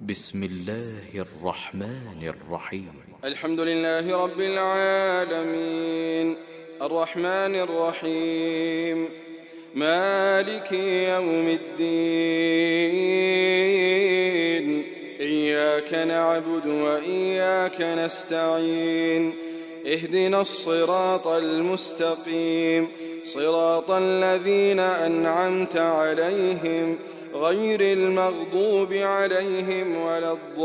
بسم الله الرحمن الرحيم الحمد لله رب العالمين الرحمن الرحيم مالك يوم الدين إياك نعبد وإياك نستعين اهدنا الصراط المستقيم صراط الذين أنعمت عليهم غير المغضوب عليهم ولا الضالين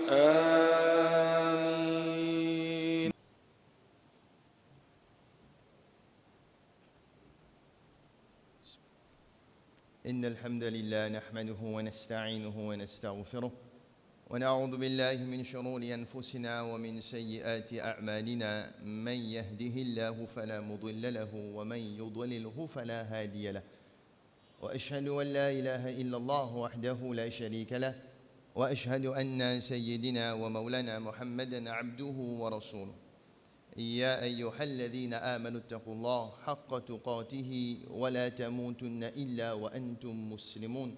آمين. إن الحمد لله نحمده ونستعينه ونستغفره ونعوذ بالله من شرور أنفسنا ومن سيئات أعمالنا من يهده الله فلا مضل له ومن يضلله فلا هادي له وأشهد أن لا إله إلا الله وحده لا شريك له وأشهد أن سيدنا ومولانا محمدًا عبده ورسوله يا أيها الذين آمنوا اتقوا الله حق تقاته ولا تموتن إلا وأنتم مسلمون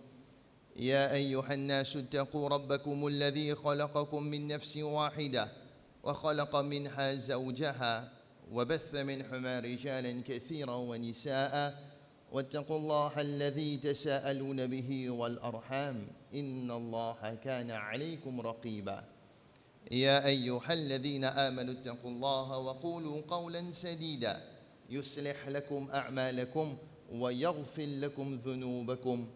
يا أيها الناس اتقوا ربكم الذي خلقكم من نفس واحدة وخلق منها زوجها وبث منهما رجالا كثيرا ونساء واتقوا الله الذي تساءلون به والأرحام إن الله كان عليكم رقيبا يا أيها الذين آمنوا اتقوا الله وقولوا قولا سديدا يصلح لكم أعمالكم ويغفر لكم ذنوبكم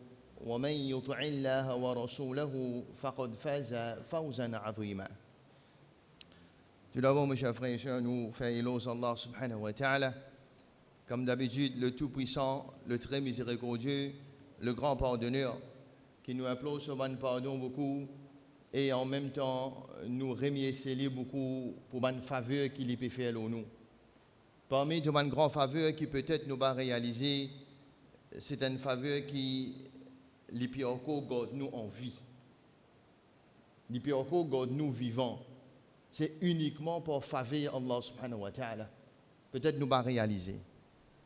ومن يطع الله ورسوله فقد فاز فوزا عظيما. Tout d'abord, mes chers frères et sœurs, nous faisons Allah subhanahu wa ta'ala. Comme d'habitude, le Tout-Puissant, le très miséricordieux, le grand pardonneur, qui nous implore ce bon pardon beaucoup et en même temps nous remercier beaucoup pour une faveur qu'il peut faire à nous. Parmi toutes les grandes faveurs qui peut-être nous va réaliser, c'est une faveur qui l'Ipioko garde nous en vie. L'Ipioko garde nous vivants. C'est uniquement pour faveur Allah subhanahu wa ta'ala. Peut-être nous va réaliser.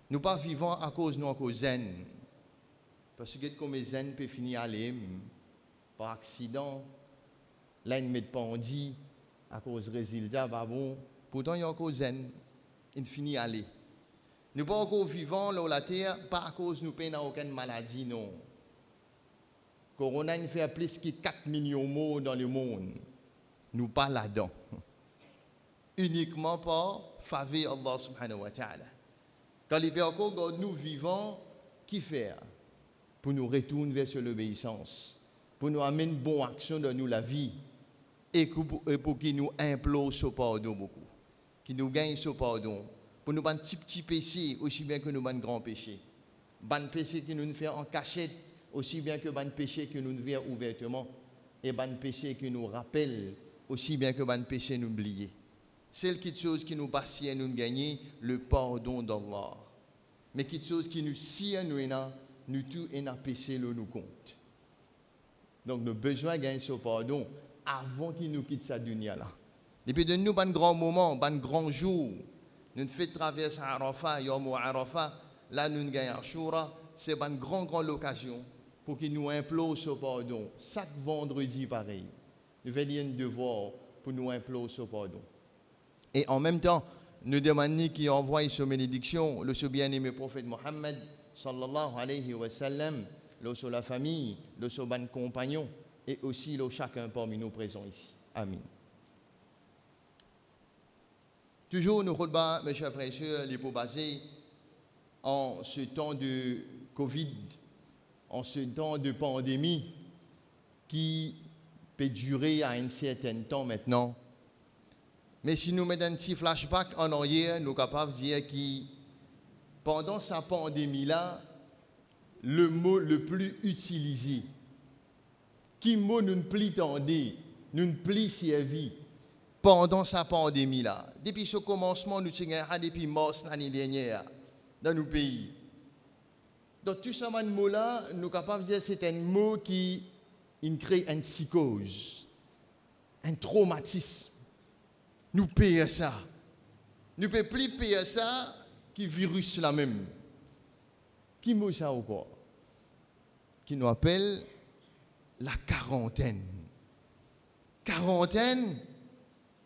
Nous pas vivants à cause nous en cause zen. Parce que comme zen peut finir à l'aime par accident, là il met pandit à cause résultat bah bon. Pourtant il y a cause zen, il finit à aller. Nous pas encore vivants là la terre pas à cause nous peine à aucune maladie non. Corona il fait plus que 4 millions de morts dans le monde. Nous pas là-dedans. Uniquement par faveur Allah subhanahu wa ta'ala. Quand les personnes nous vivons, qui faire pour nous retourner vers l'obéissance, pour nous amener une bonne action dans nous la vie et pour qu'ils nous implorent ce pardon beaucoup, qu'ils nous gagnent ce pardon, pour nous ban petit péché aussi bien que nous ban grand péché, ban péché que nous faisons en cachette aussi bien que ban péché que nous faisons ouvertement et ban péché qui nous rappelle aussi bien que ban péché nous oublier. C'est quelque chose qui nous passe à nous gagner le pardon d'Allah. Mais quelque chose qui nous si à nous tout et n'a péché le nous compte. Donc nous avons besoin de gagner ce pardon avant qu'il nous quitte cette dunya là. Et puis de nous un grand moment, un grand jour, nous faisons traverser Arafat, Yom Arafat, là nous gagnons Ashura, c'est une grande occasion pour qu'il nous implore ce pardon. Chaque vendredi pareil. Nous faisons un devoir pour nous implorer ce pardon. Et en même temps, nous demandons qu'il envoie sa bénédiction, le bien-aimé prophète Mohammed, sallallahu alayhi wa sallam, le sur la famille, le sur les compagnons, et aussi le chacun parmi nous présents ici. Amin. Toujours nous retrouvons, mes chers frères et sœurs, les pots basés en ce temps de Covid, en ce temps de pandémie qui peut durer à un certain temps maintenant. Mais si nous mettons un petit flashback en arrière, nous sommes capables de dire que pendant cette pandémie-là, le mot le plus utilisé, qui mot nous ne plie tendé, nous ne plie servi pendant cette pandémie-là. Depuis ce commencement, nous avons depuis mars l'année dernière dans nos pays. Donc tout ce mot-là, nous sommes capables de dire que c'est un mot qui crée une psychose, un traumatisme. Nous payons ça. Nous ne pouvons plus payer ça qui virus là même. Qui m'a ça ou quoi? Qui nous appelle la quarantaine. Quarantaine,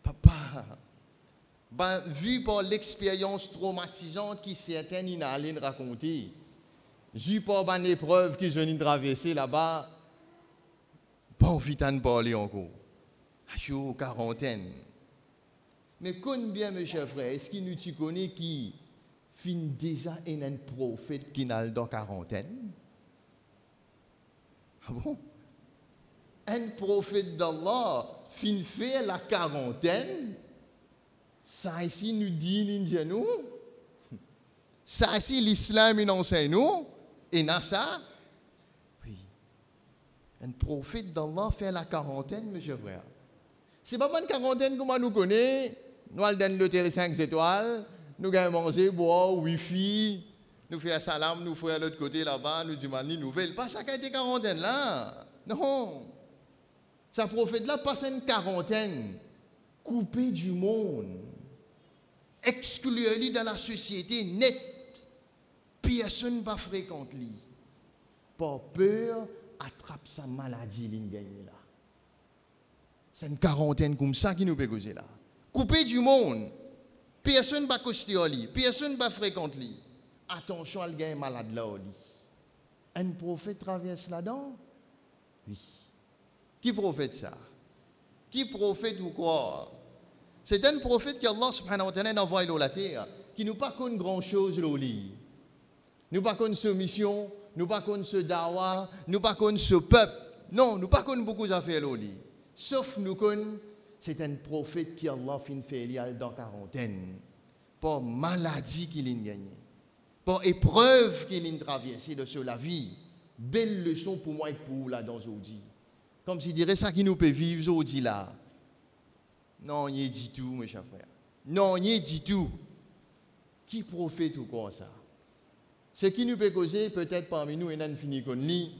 papa, ben, vu par l'expérience traumatisante qui certains y allaient raconter, vu par ben, l'épreuve qu'ils ont traversée là-bas, pas envie de parler encore. Aïe, quarantaine. Mais combien, mes chers frères, est-ce qu'il nous connaît qui finit déjà un prophète qui n'a dans quarantaine? Ah bon? Un prophète d'Allah finit faire la quarantaine? Ça ici nous dit nous? Ça ici l'islam nous enseigne nous? Et n'a ça? Oui. Un prophète d'Allah fait la quarantaine, mes chers frères. C'est pas une quarantaine comme nous connaît. Nous allons dans l'hôtel 5 étoiles, nous allons manger, boire, wifi, nous faisons salam, nous faisons à l'autre côté là-bas, nous disons une nouvelle. Pas ça qui a été quarantaine là. Non. Ça prophète là passe une quarantaine, coupé du monde, exclu dans la société net. Personne ne va fréquenter lui. Par peur, attrape sa maladie là. C'est une quarantaine comme ça qui nous peut causer là. Coupé du monde. Personne ne va coster lui. Personne ne va fréquenter lui. Attention, il y a un malade là. Un prophète traverse là-dedans? Oui. Qui prophète ça? Qui prophète ou quoi? C'est un prophète que Allah subhanahu wa ta'ala a envoyé dans la terre, qui nous pas connaît grand chose là. Nous pas connaît ce mission, nous pas connaît ce dawa, nous pas connaît ce peuple. Non, nous pas connaît beaucoup d'affaires là. Sauf nous connaît, c'est un prophète qui Allah fin fait dans quarantaine. Pour maladie qu'il a gagné. Pour épreuve qu'il a traversée sur la vie. Belle leçon pour moi et pour vous là dans aujourd'hui. Comme si dirait ça qui nous peut vivre aujourd'hui là. Non, il dit tout, mes chers frères. Non, il dit tout. Qui prophète ou quoi ça? Ce qui nous peut causer, peut-être parmi nous, et n'a fini qu'on lit,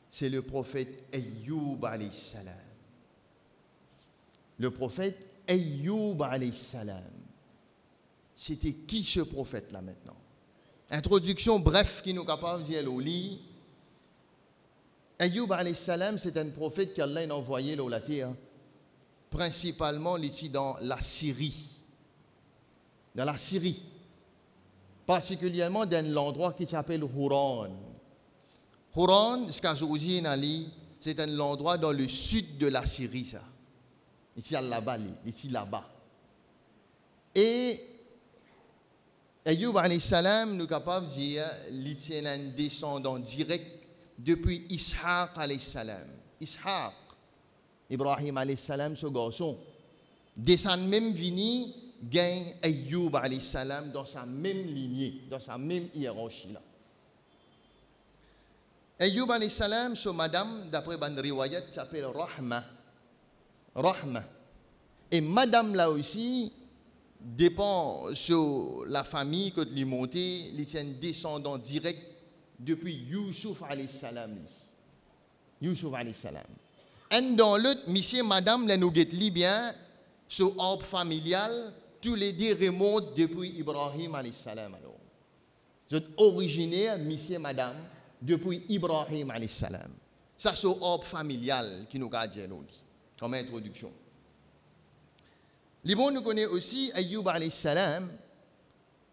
c'est le prophète Ayyub alayhi salam. Le prophète Ayyub alayhi salam. C'était qui ce prophète là maintenant? Introduction bref qui nous est capable de dire au lit. Ayyub alayhi salam, c'est un prophète qu'Allah a envoyé dans la terre, principalement ici dans la Syrie. Dans la Syrie. Particulièrement dans l'endroit qui s'appelle Houran. Houran, c'est un endroit dans le sud de la Syrie, ça. Ici là-bas, ici là-bas. Et Ayyub alayhi salam, nous sommes capables de dire qu'il est un descendant direct depuis Ishaq alayhi salam. Ishaq, Ibrahim alayhi salam, ce garçon, descend même vini, gagne Ayyub alayhi salam dans sa même lignée, dans sa même hiérarchie là. Ayyub alayhi salam, ce madame, d'après Ban Riwayat, s'appelle Rahma. Rahma. Et madame là aussi dépend sur la famille que lui monté, il est un descendant direct depuis Yusuf alayhi salam. Yusuf alayhi salam. Et dans l'autre, monsieur madame, là nous guette bien, ce arbre familial, tous les deux remontent depuis Ibrahim alayhi salam. Alors, c'est originaire, monsieur madame, depuis Ibrahim alayhi salam. Ça c'est l'arbre familial qui nous a dit comme introduction. Les bons nous connaissent aussi Ayyub alayhi salam.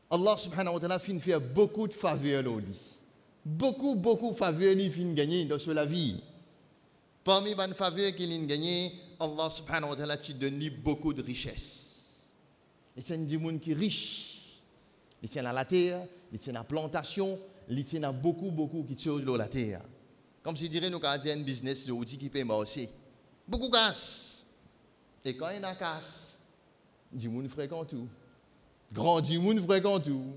Allah subhanahu wa ta'ala fin fait beaucoup de faveurs là. Beaucoup de faveurs il fin gagner dans la vie. Parmi les faveurs qu'il a gagné, Allah subhanahu wa ta'ala te donne beaucoup de richesses. Et c'est des gens qui sont riches. Ils sont dans la terre, ils sont dans la plantation, ils sont dans beaucoup de choses dans la terre. Comme si dirait nous avons un business qui peut marcher. Beaucoup de casse. Et quand il y a casse, du monde fréquente tout. Grand du monde fréquente tout.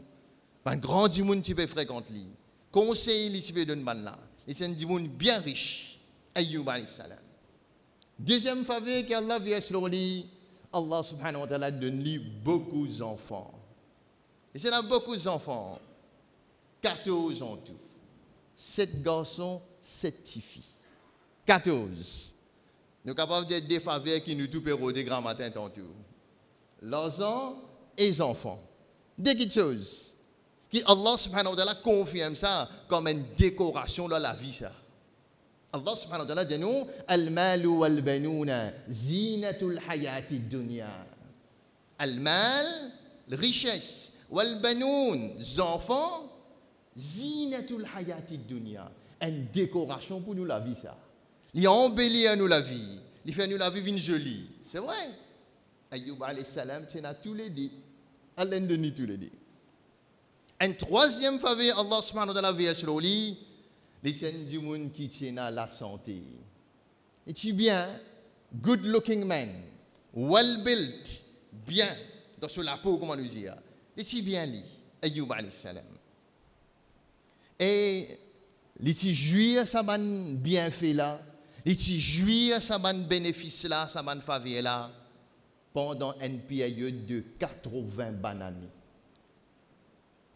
Un grand du monde qui peut fréquenter. Conseil, il peut donner là. Et c'est du monde bien riche. Ayyub alayhi salam. Deuxième faveur qu'Allah vient sur lui, Allah subhanahu wa ta'ala donne lui beaucoup d'enfants. Et c'est là beaucoup d'enfants. 14 en tout. 7 garçons, 7 filles. 14. Nous sommes capables d'être des faveurs qui nous tout pérodent grand matin tantôt. L'argent et les enfants. Deux petites choses. Qui Allah subhanahu wa ta'ala confirme ça comme une décoration dans la vie ça. Allah subhanahu wa ta'ala dit nous al-mal wal-banuna zinatul hayati dunya. Al-mal, richesse, wal-banoun, enfants, zinatul hayati dunya. Une décoration pour nous la vie ça. Il embellit à nous la vie. Il fait nous la vie une jolie. C'est vrai. Ayyub alayhi salam, c'est à tous les dits. Allah de nous tous les dits. Un troisième faveur, Allah subhanahu wa ta'ala veille sur lui, les tiens du monde qui tient à la santé. Et tu bien, good looking man, well built, bien, dans sur la peau, comment nous dire. Et tu bien lui, Ayyub alayhi salam. Et les tu jouir ça ban bienfait là, les tu jouir ça ban bénéfice là, ça ban faveur là, pendant une période de 80 années.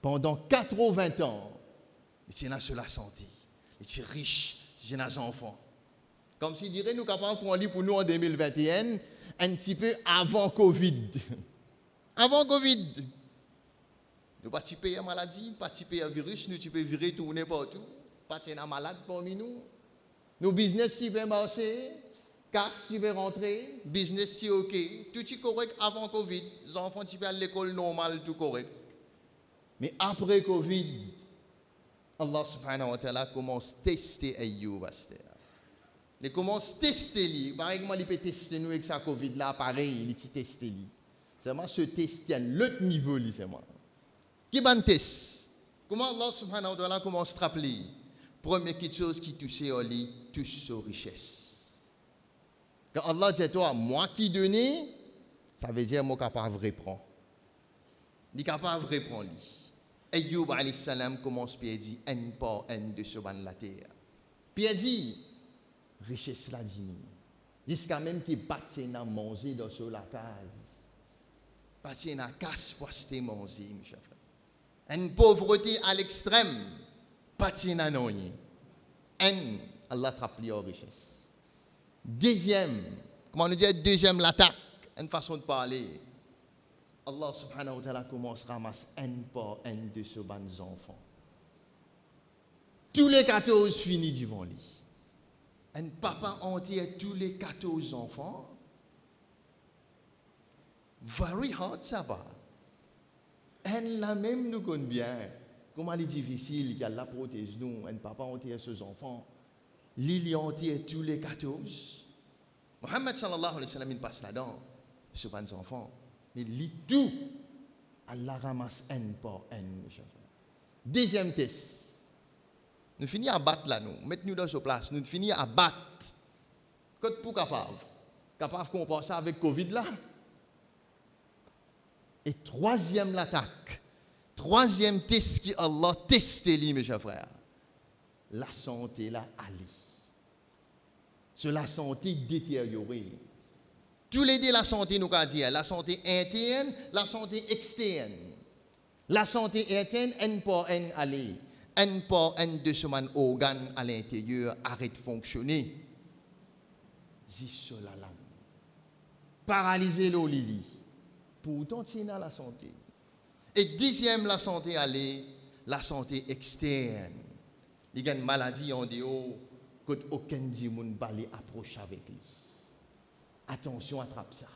Pendant 80 ans, il est sur la santé, il est riche, il a des enfants. Comme si dirait nous capables pour pour nous en 2021, un petit peu avant Covid. Avant Covid. Nous pas payer la maladie, pas payer le virus, nous peux virer tout n'importe où, pas être malade parmi nous. Nos business qui peuvent marcher, casse qui peuvent rentrer, business qui OK, tout est correct avant Covid. Les enfants qui peuvent à l'école normale, tout correct. Mais après Covid, Allah subhanahu wa ta'ala commence à tester Ayyub Aster. Il commence à tester lui. Par exemple, il peut tester nous avec sa Covid là, pareil, il peut tester lui. C'est moi ce test à l'autre niveau, c'est moi. Qui ban test? Comment Allah subhanahu wa ta'ala commence à rappeler? Première chose qui touche à lui, touche aux richesses. Quand Allah dit à toi, moi qui donne, ça veut dire moi capable de répondre. Il est capable de répondre. Ayyub alayhi salam commence à dire un par un de ce ban la terre. Puis il dit, richesse la diminue. Jusqu'à même qu'il batte à manger dans la case. Batte à casse pour se manger, mes chers frères. Une pauvreté à l'extrême, batte à non. Allah trappe les richesse. Deuxième, comment on dit, deuxième l'attaque, une façon de parler. Allah subhanahu wa ta'ala commence à ramasser un par un de ces bons enfants. Tous les 14 finis devant lui. Un papa entier, tous les 14 enfants. Very hard, ça va. Elle la même nous connaît bien. Comment il est difficile, il y a la protège nous. Un papa entier, ses enfants. L'île entier, tous les 14. Muhammad sallallahu alayhi wa sallam, il passe là-dedans. Ces bons enfants. Mais lit tout, Allah ramasse un par un, mes chers frères. Deuxième test. Nous finissons à battre là, nous. Mettez-nous dans ce place. Nous finissons à battre. Qu'est-ce pour capable? Capable qu'on passe avec Covid là? Et troisième l'attaque. Troisième test qui Allah testé lui, mes chers frères. La santé là, allez. C'est la santé détériorée. Tous les deux, la santé, nous avons dit, la santé interne, la santé externe. La santé interne, un par un, allez. Un par un de ce organe à l'intérieur arrête de fonctionner. Sur la langue. Paralyser l'eau, Lili. Pourtant, tu as la santé. Et dixième, la santé, allez, la santé externe. Il y a une maladie en dehors, qu'aucun dimoun ne peut approcher avec lui. Attention, attrape ça.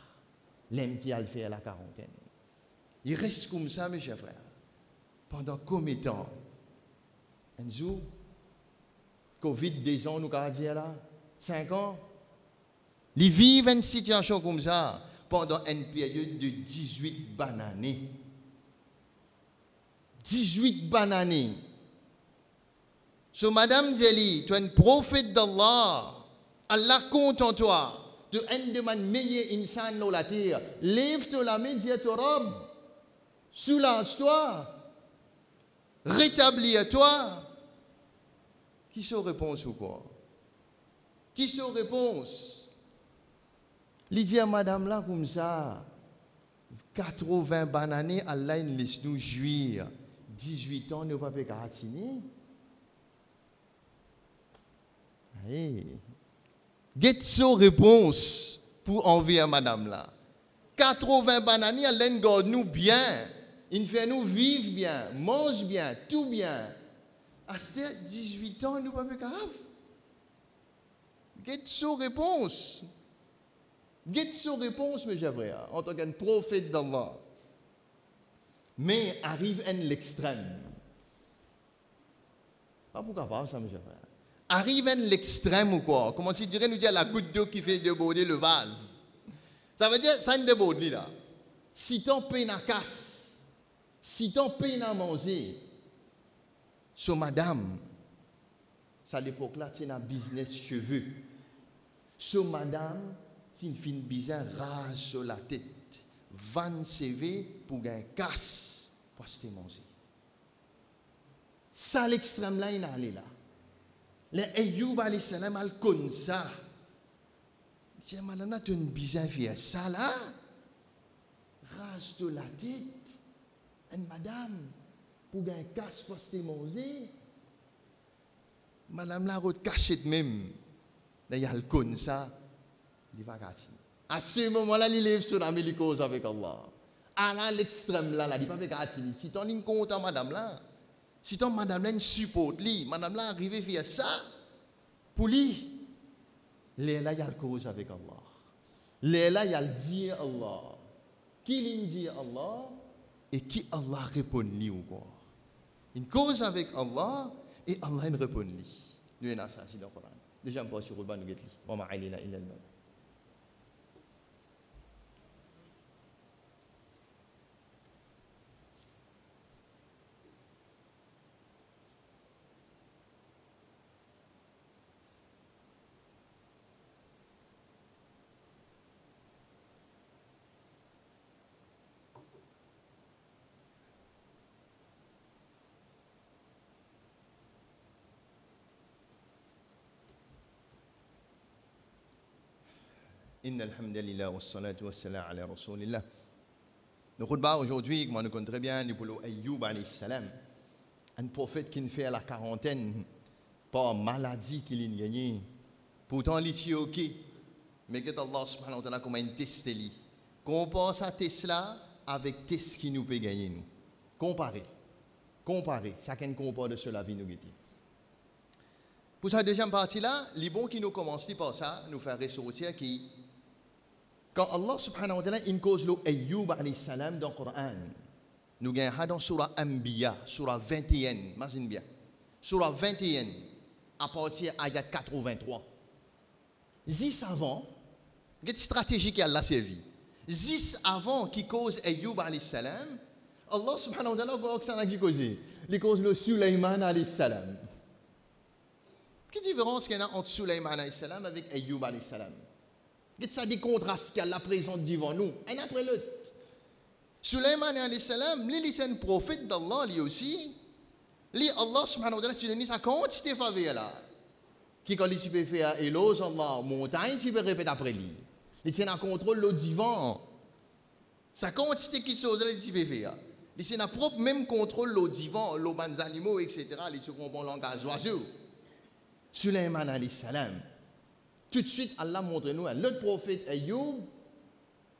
L'homme qui a le fait à la quarantaine. Il reste comme ça, mes chers frères. Pendant combien de temps? Un jour, Covid, 2 ans, nous avons dit là, 5 ans. Ils vivent une situation comme ça pendant une période de 18 années. 18 années. So, Madame Djeli, tu es un prophète d'Allah. Allah compte en toi. Tu es un de mes meilleurs insan dans la terre. Lève-toi la main, dis à ton robe. Soulage-toi. Rétablis-toi. Qui se réponse ou quoi? Qui se réponse? Il dit à madame là comme ça, 80 années, Allah il laisse nous jouir. 18 ans, nous ne pouvons pas caratiner. Get so réponse pour envie à madame là. 80 années, Allah garde nous bien. Il fait nous vivre bien, mange bien, tout bien. À 18 ans, il nous pas fait grave. Get son réponse. Get son réponse, mes chers frères, en tant qu'un prophète d'Allah. Mais arrive à l'extrême. Pas pourquoi pas ça, mes chers frères. Arrive à l'extrême ou quoi? Comment si dirait nous dire la goutte d'eau qui fait déborder le vase. Ça veut dire, ça ne déborde là. Si ton peine à casse, si ton peine à manger, so madame, ça à l'époque là, c'est un business cheveux. So madame, c'est une fine bizarre, rase sur la tête. 20 CV pour gagner casse pour se manger. Ça à l'extrême là, il est allé là. Les Ayoub alayhi salam al comme ça. Il dit, madame, tu as une bizarre fille. Ça là, rase de la tête. Une madame, pour gagner casse pour se manger. Madame la route cachette même. Il y a le comme ça. Il va gâter. À ce moment-là, il lève sur la mélicose avec Allah. À l'extrême là, il va pas gâter. Si tu as une compte à madame là, si ton madame là, une supporte lui, madame là, arrive à faire ça, pour lui, là, il y a le cause avec Allah. Là, il y a le dire Allah. Qui lui dit Allah et qui Allah répond lui ou quoi. Une cause avec Allah et Allah il répond lui. Nous avons ça, c'est dans le Coran. Déjà, on passe sur le banc, nous avons dit, wa ma alayna illa al-maut. Inna alhamdulillah wa salatu wa salam ala rasulillah. Nous khutba aujourd'hui, comme on nous connaît très bien, nous parlons Ayoub alayhi salam, un prophète qui ne fait à la quarantaine, par maladie qu'il a gagné. Pourtant, il est ok. Mais que Allah subhanahu wa ta'ala comment il teste lui. Compare ça test là avec test qui nous peut gagner nous. Comparer. Ça qu'on compare de cela vie nous guetter. Pour sa deuxième partie là, les bons qui nous commencent par ça, nous faire ressortir qui quand Allah subhanahu wa ta'ala in cause le Ayoub alayhi salam dans le Coran, nous gagnons dans surah Anbiya, surah 21, imagine bien. Surah 21 à partir ayat 83. 10 avant, quelle stratégie qui a servi. 10 avant qui cause Ayoub alayhi salam, Allah subhanahu wa ta'ala va ça qui cause. Il cause le Sulaiman alayhi salam. Quelle différence qu'il y a entre Sulaiman alayhi salam avec Ayoub alayhi salam? Qu'est-ce que ça des contrastes qu'il y a la présente devant nous, un après l'autre. Sulaiman alayhi salam, lui est un prophète d'Allah lui aussi. Lui Allah subhanahu wa ta'ala tu donnes sa quantité faveur là. Qui quand il peut faire éloge Allah montagne, il peut répéter après lui. Il tient en contrôle le divan. Sa quantité qui chose là il peut faire. Il tient en propre même contrôle le divan, les animaux etc. Il se comprend langage oiseau. Sulaiman alayhi salam. Tout de suite, Allah montre-nous un autre prophète, Ayoub,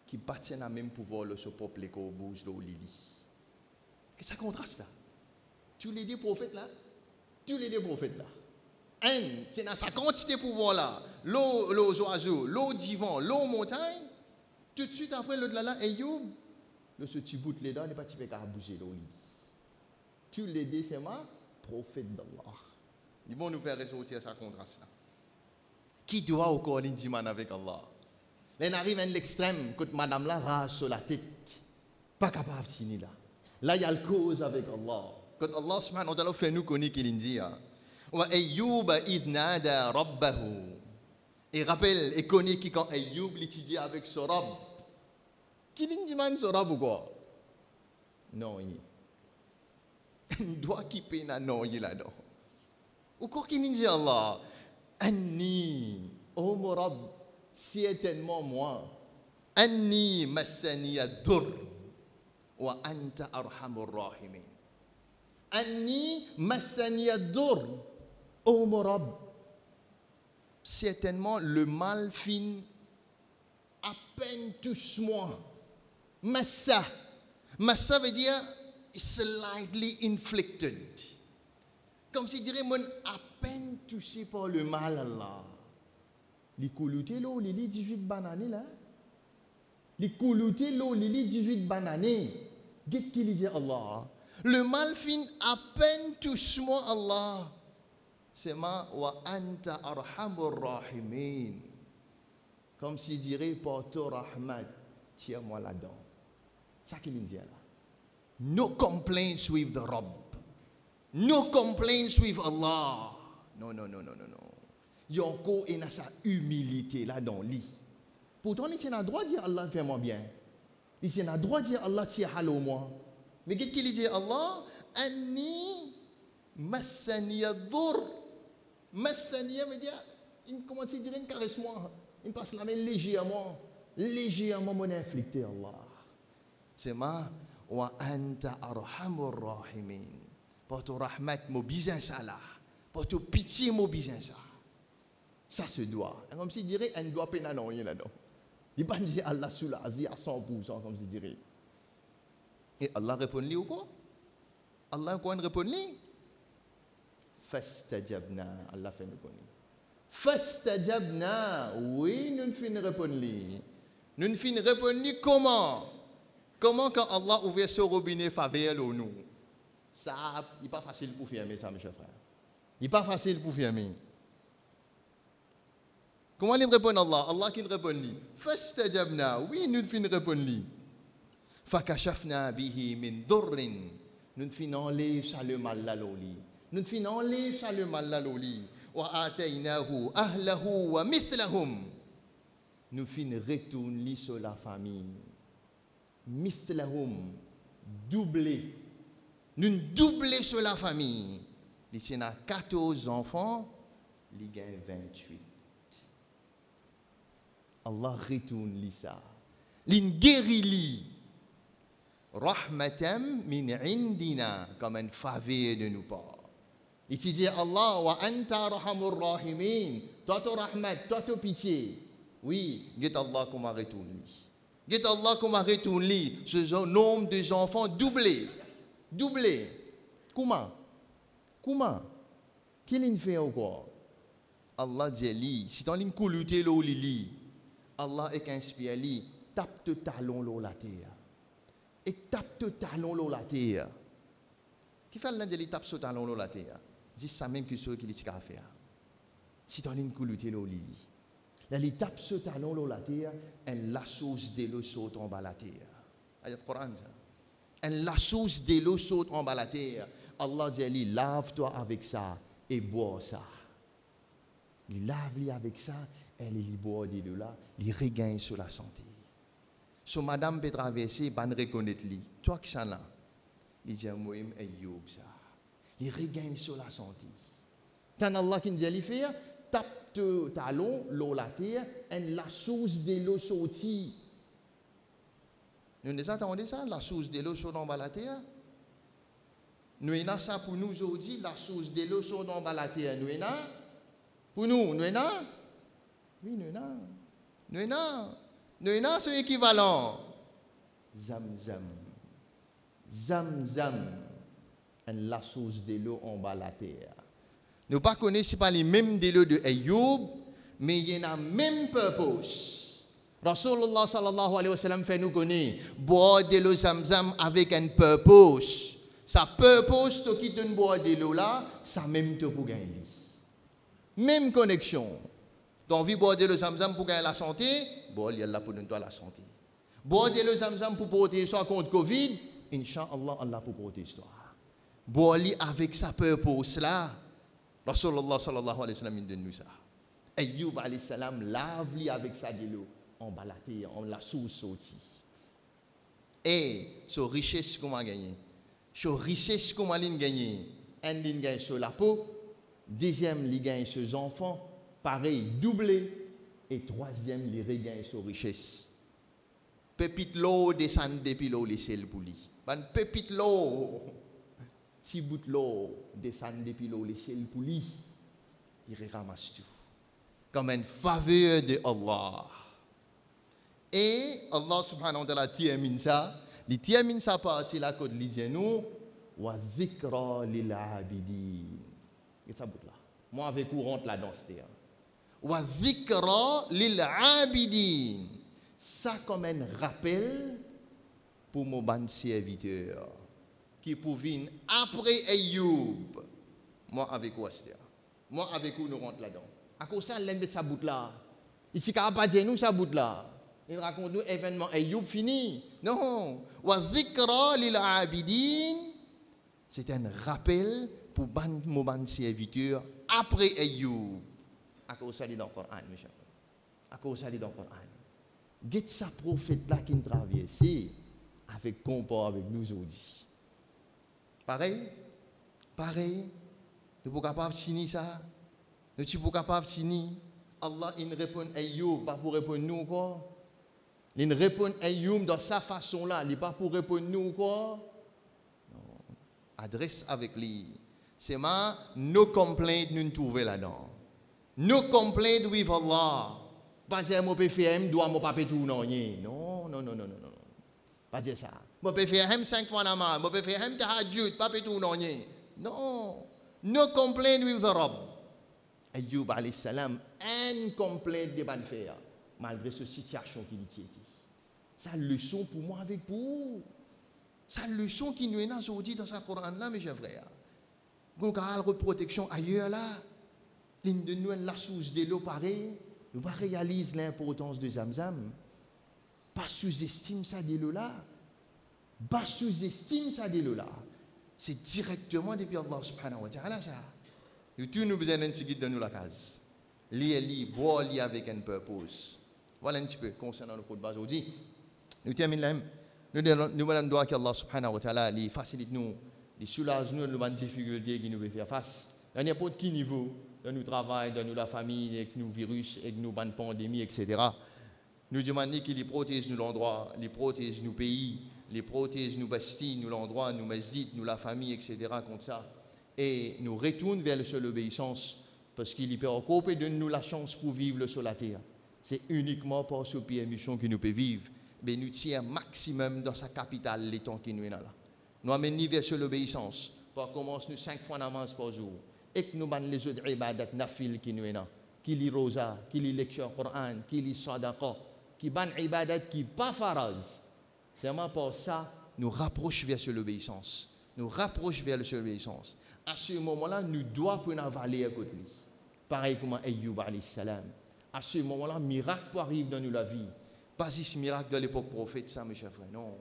qui bâtit le même pouvoir de ce peuple qui bouge de Lili. Qu'est-ce que ça contraste là? Tous les deux prophètes là, un, c'est dans sa quantité de pouvoir là, l'eau, les oiseaux, l'eau divan, l'eau montagne, tout de suite après l'autre là, Ayoub, le ce petit bout les dents, il n'est pas typé qu'à bouger de Lili. Tous les deux, c'est ma prophète d'Allah. Ils vont nous faire ressortir ce contraste là. Qui doit encore l'indiman avec Allah? Là, on arrive à l'extrême, quand madame la rage sur la tête. Pas capable de finir là. Là, il y a le cause avec Allah. Quand Allah subhanahu wa ta'ala fait nous connaître qu'il dit, wa Ayyub idnada rabbahu. Et rappelle, et connaît qui quand Ayyub l'étudie avec son rab. Qui l'indiman son rab ou quoi? Non, il doit quitter la non, il là-dedans. Ou quoi qu'il dit Allah? Anni, oh mon Rab, certainement moi. Anni massani ad-dur wa anta arhamur rahimin. Anni massani ad-dur, oh mon Rab. Certainement le mal fin à peine touche moi. Massa. Massa veut dire slightly inflicted. Comme si dirait, mon à peine touché par le mal, Allah. Les couloutés, l'eau, les 18 bananes, là. Les couloutés, l'eau, les 18 bananes. Qu'est-ce qu'il dit, Allah? Le mal fin à peine touche-moi, Allah. C'est ma wa anta arhamur rahimin. Comme si dirait, par ton rahmat, tire-moi là-dedans. C'est ça qu'il dit là. No complaints with the Rabb. No complaints with Allah. Non. Il y a encore sa humilité là dans lui. Pourtant, il a le droit de dire Allah, fais-moi bien. Il a le droit de dire Allah, tire halo moi. Mais qu'est-ce qu'il dit Allah? Anni massaniya dur. Massaniya veut dire, il commence à dire, il caresse moi. Il passe la main légèrement. Légèrement, mon inflicté Allah. C'est ma wa anta arhamur rahimin. Pour ton rahmat, mon bizin ça là. Pour ton pitié, mon bizin ça. Ça se doit. Comme s'il dirait, elle ne doit pas n'annoyer là-dedans. Il ne va pas dire Allah sous l'Asie à 100%, comme s'il dirait. Et Allah répond-lui ou quoi? Allah quoi répond-lui? Fastajabna. Allah fait nous connaître. Fastajabna. Oui, nous ne finissons répondre-lui. Nous ne finissons répondre comment? Comment quand Allah ouvre ce robinet faveur au nous? Ça, il n'est pas facile pour fermer ça, mes chers frères. Il n'est pas facile pour fermer. Comment il répond Allah? Allah qui répond lui. Fastajabna. Oui, nous finissons répondre lui. Fakashafna bihi min durrin. Nous finissons enlever ça le mal là l'oli. Nous finissons enlever ça le mal là l'oli. Wa ataynahu ahlahu wa mithlahum. Nous finissons retourner sur la famille. Mithlahum. Doublé. Nous doublons sur la famille. Il y a 14 enfants, il y a 28. Allah retourne ça. Il guérit. Rahmatam min indina, comme un faveur de nous part. Il dit Allah wa anta arhamur rahimin. Toi ton rahmat, toi ton pitié. Oui, get Allah comme retourne. Get Allah comme retourne. Ce nombre des enfants doublé. Comment? Qu'il fait encore? Allah dit, si tu as une coulouté l'eau lili, Allah est inspiré li, tape te talon l'eau la terre. Et tape te talon l'eau la terre. Qui fait l'un de les tape ce talon l'eau la terre? Dis ça même que ce qu'il est à faire. Si tu as une coulouté l'eau lili, là les tape ce talon l'eau la terre, elle la sauce de l'eau saute en bas la terre. Ayat Coran ça. Elle la sauce de l'eau saute en bas la terre. Allah dit, lave-toi avec ça et bois ça. Il lave-lui avec ça, elle est boit de l'eau là, il regagne sur la santé. So madame peut traverser, pas reconnaître lui. Toi qui ça là, il dit, moi Ayoub ça. Il regagne sur la santé. Tant Allah qui nous dit, faire, tape te talon, l'eau la terre, elle la sauce de l'eau sortie. Nous entendons ça, la source de l'eau sur la terre. Nous avons ça pour nous aujourd'hui, la source de l'eau sur la terre. Nous avons pour nous, nous avons. Oui, nous avons ce équivalent. Zamzam. La source de l'eau en bas la terre. Nous ne connaissons pas les mêmes de l'eau de Ayoub, mais il y a le même purpose. Rasulullah sallallahu alayhi wa sallam fait nous connaître boire de l'eau Zamzam avec un purpose. Sa purpose, to qui donne boire de l'eau là, ça même te pour gagner. Même connexion. Tu as envie de boire de l'eau Zamzam pour gagner la santé, boire il y a là pour donner toi la santé. Boire de l'eau Zamzam pour protéger toi contre Covid, Inch'Allah, Allah pour protéger toi. Boire avec sa purpose là, Rasulullah sallallahu alayhi wa sallam donne nous ça. Ayyub alayhi salam lave-li avec sa de l'eau. On va la terre, on la sous-sauti. Et sur richesse qu'on a gagné, sur richesse qu'on a gagné, un ligne gagne sur la peau, deuxième ligne gagne sur les enfants, pareil, doublé, et troisième ligne regagne sur richesse. Pépite l'eau descend depuis l'eau, laissez le poulie. Pépite l'eau, petit bout de l'eau descend depuis l'eau, laissez le poulie. Il ramasse tout. Comme une faveur de Allah. Et Allah subhanahu wa ta'ala termine ça. il termine sa partie là, quand il dit nous, wa dhikra lil abidin. Et ça bout là. Moi, avec vous, rentre la danse. Wa dhikra lil abidin. Ça comme un rappel pour mon ban serviteur qui pour venir après Ayoub. Moi avec vous, moi avec vous, nous rentre là-dedans. À cause de ça, l'un de sa bout là. Ici, quand pas dire nous sa bout là. Il raconte nous événement Ayoub fini. Non. Wa dhikra lil abidin. C'est un rappel pour mon ban serviteur après Ayoub. À cause de ça, il est dans le Coran, mes chers frères. À cause de ça, il est dans le Coran. Get sa prophète là qui traverse avec comport avec nous aujourd'hui. Pareil, nous sommes capables de signer ça. Nous sommes capables de signer. Allah il répond à Ayoub, pas pour répondre nous quoi. Il répond à Ayoub dans sa façon là, il pas pour répondre nous quoi. Non. Adresse avec lui. C'est ma no complaint nous trouver là-dedans. No complaint with Allah. Pas dire mon PFM doit mon papier tout non. Non. Pas dire ça. Mon PFM 5 fois namal, mon PFM tahajjud, papier tout non. Non. No complaint with the Rabb. Ayoub alayhi salam, un complaint de bonne faire malgré cette situation qu'il était. C'est une leçon pour moi avec vous. C'est une leçon qui nous est aujourd'hui dans ce Coran là, mes chers frères. Nous avons une protection ailleurs là. L'une de nous la source de l'eau pareil. Nous pas réaliser l'importance de Zamzam. Pas sous-estime ça de l'eau là. Pas sous-estime ça de l'eau là. C'est directement depuis Allah subhanahu wa ta'ala ça. Nous tous nous besoin d'un petit guide dans nous la case. Lire, boire, lire avec un purpose. Voilà un petit peu concernant le code base aujourd'hui. Nous terminons là. Nous demandons droit qu'Allah subhanahu wa ta'ala lui facilite nous, lui soulage nous les difficultés qui nous veut faire face. À n'importe quel niveau, dans notre travail, dans la famille, avec nos virus, avec nos bonnes pandémies, etc. Nous demandons qu'il protège nous l'endroit, il protège nos pays, il protège nos bastilles, nous l'endroit, nos masjids, nous la famille, etc. comme ça. Et nous retourne vers le seul obéissance parce qu'il peut encore donner nous la chance pour vivre sur la terre. C'est uniquement par ce pied mission que nous pouvons vivre. Mais nous tirons maximum dans sa capitale les temps qui nous est là. Nous amenons vers seul l'obéissance. Par commence nous 5 fois namaz par jour. Et que nous ban les autres ibadat nafil qui nous est là. Qui lit rosa, qui lit lecture Coran, qui lit sadaqa, qui ban ibadat qui pas faraz. C'est vraiment pour ça nous rapproche vers seul l'obéissance. Nous rapproche vers le seul l'obéissance. À ce moment-là, nous devons prendre avaler à côté de lui. Pareil comme Ayoub alayhi salam. À ce moment-là, miracle peut arriver dans nous la vie. Pas ce miracle de l'époque prophète, ça, mes chers frères. Non.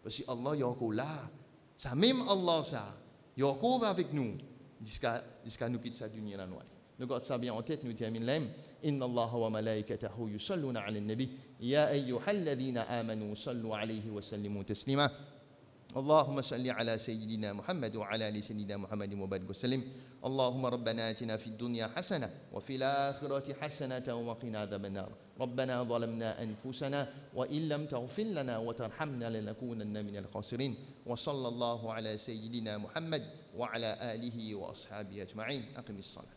Parce que Allah est encore là. Ça, même Allah, ça. Il est encore avec nous. Jusqu'à nous quitter sa dunya la nuit. Nous gardons ça bien en tête, nous terminons là. Inna Allah wa malaikatahu yusalluna ala nabi. Ya ayyuhalladhina amanu sallu alayhi wa sallimu taslima. اللهم صل على سيدنا محمد وعلى ال سيدنا محمد وبارك وسلم اللهم ربنا آتنا في الدنيا حسنة وفي الآخرة حسنة وقنا عذاب النار ربنا ظلمنا أنفسنا وإن لم تغفر لنا وترحمنا لنكونن من الخاسرين وصلى الله على سيدنا محمد وعلى آله وأصحابه أجمعين أقم الصلاة